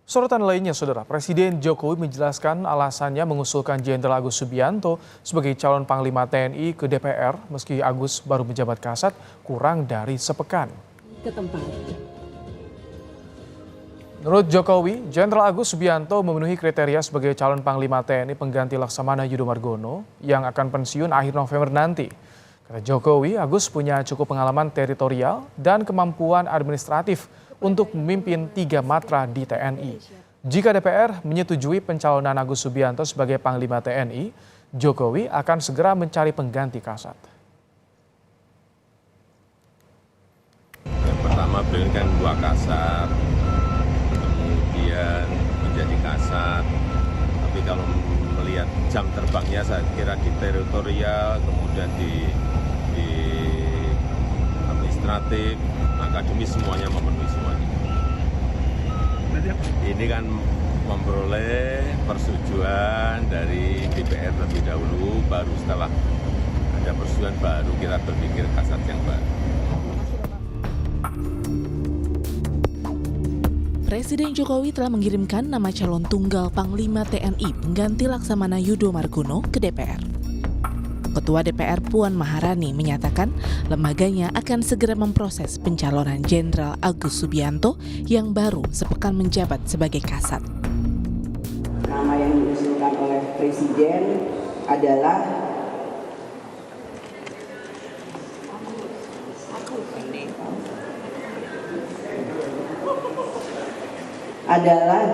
Sorotan lainnya, Saudara, Presiden Jokowi menjelaskan alasannya mengusulkan Jenderal Agus Subianto sebagai calon Panglima TNI ke DPR meski Agus baru menjabat Kasat kurang dari sepekan. Menurut Jokowi, Jenderal Agus Subianto memenuhi kriteria sebagai calon Panglima TNI pengganti Laksamana Yudho Margono yang akan pensiun akhir November nanti. Kata Jokowi, Agus punya cukup pengalaman teritorial dan kemampuan administratif untuk memimpin 3 matra di TNI. Jika DPR menyetujui pencalonan Agus Subianto sebagai Panglima TNI, Jokowi akan segera mencari pengganti Kasat. Yang pertama beliau kan 2 Kasat, kemudian menjadi Kasat. Tapi kalau melihat jam terbangnya saya kira di teritorial, kemudian di administratif, akademis semuanya memenuhi semuanya. Ini kan memperoleh persetujuan dari DPR terlebih dahulu, baru setelah ada persetujuan baru kita berpikir Kasat yang baru. Presiden Jokowi telah mengirimkan nama calon tunggal Panglima TNI pengganti Laksamana Yudho Margono ke DPR. Ketua DPR Puan Maharani menyatakan lembaganya akan segera memproses pencalonan Jenderal Agus Subianto yang baru sepekan menjabat sebagai Kasat. Nama yang diusulkan oleh Presiden adalah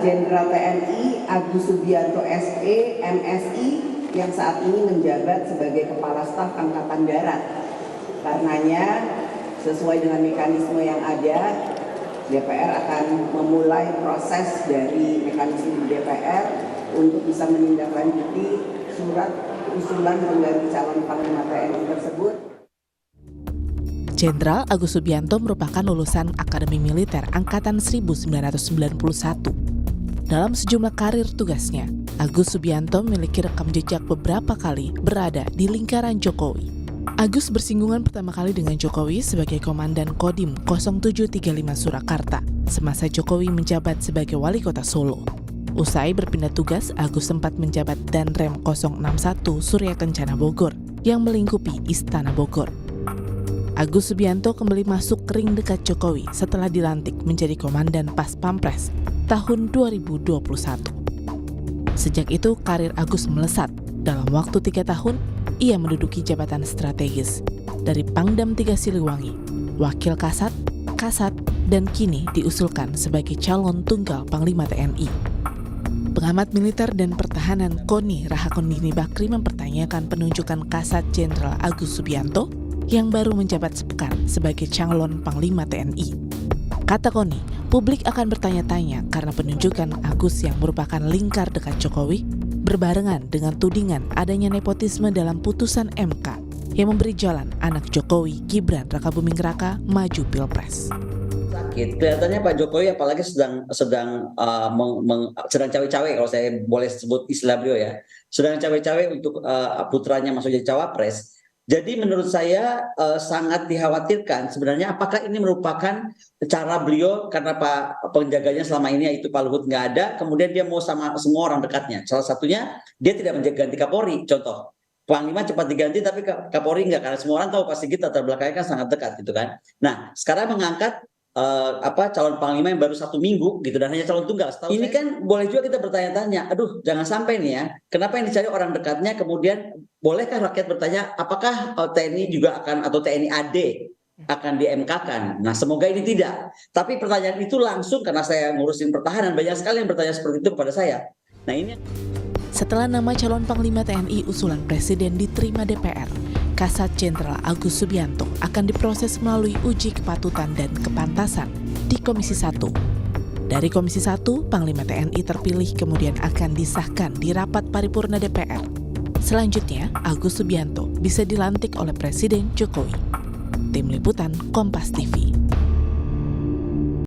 Jenderal TNI Agus Subianto SE, MSI, yang saat ini menjabat sebagai Kepala Staf Angkatan Darat. Karenanya, sesuai dengan mekanisme yang ada, DPR akan memulai proses dari mekanisme di DPR untuk bisa menindaklanjuti surat usulan pengganti calon Panglima TNI tersebut. Jenderal Agus Subianto merupakan lulusan Akademi Militer Angkatan 1991. Dalam sejumlah karir tugasnya, Agus Subianto memiliki rekam jejak beberapa kali berada di lingkaran Jokowi. Agus bersinggungan pertama kali dengan Jokowi sebagai Komandan Kodim 0735 Surakarta semasa Jokowi menjabat sebagai Wali Kota Solo. Usai berpindah tugas, Agus sempat menjabat Danrem 061 Surya Kencana Bogor yang melingkupi Istana Bogor. Agus Subianto kembali masuk ring dekat Jokowi setelah dilantik menjadi Komandan Pas Pampres tahun 2021. Sejak itu, karir Agus melesat. Dalam waktu 3 tahun, ia menduduki jabatan strategis dari Pangdam 3 Siliwangi, Wakil Kasat, Kasat, dan kini diusulkan sebagai calon tunggal Panglima TNI. Pengamat militer dan pertahanan KONI Rahakundini Bakri mempertanyakan penunjukan Kasat Jenderal Agus Subianto yang baru menjabat sepekan sebagai calon Panglima TNI. Kata KONI, publik akan bertanya-tanya karena penunjukan Agus yang merupakan lingkar dekat Jokowi berbarengan dengan tudingan adanya nepotisme dalam putusan MK yang memberi jalan anak Jokowi, Gibran Rakabuming Raka, maju Pilpres. Kelihatannya Pak Jokowi apalagi sedang cawe-cawe, kalau saya boleh sebut istilah beliau ya, sedang cawe-cawe untuk putranya masuk jadi cawapres. Jadi menurut saya sangat dikhawatirkan sebenarnya apakah ini merupakan cara beliau karena Pak penjaganya selama ini yaitu Pak Luhut nggak ada, kemudian dia mau sama semua orang dekatnya. Salah satunya dia tidak ganti Kapolri, contoh. Panglima cepat diganti tapi Kapolri nggak, karena semua orang tahu pasti kita terbelakangnya kan sangat dekat gitu kan. Nah sekarang mengangkat calon Panglima yang baru 1 minggu gitu dan hanya calon tunggal. Ini kan boleh juga kita bertanya-tanya, aduh jangan sampai nih ya, kenapa yang dicari orang dekatnya, kemudian bolehkah rakyat bertanya apakah TNI juga akan atau TNI AD akan di-MK-kan? Nah semoga ini tidak. Tapi pertanyaan itu langsung karena saya ngurusin pertahanan, banyak sekali yang bertanya seperti itu kepada saya. Nah ini. Setelah nama calon Panglima TNI usulan Presiden diterima DPR, Kasat Jenderal Agus Subianto akan diproses melalui uji kepatutan dan kepantasan di Komisi 1. Dari Komisi 1, Panglima TNI terpilih kemudian akan disahkan di rapat paripurna DPR. Selanjutnya, Agus Subianto bisa dilantik oleh Presiden Jokowi. Tim Liputan Kompas TV.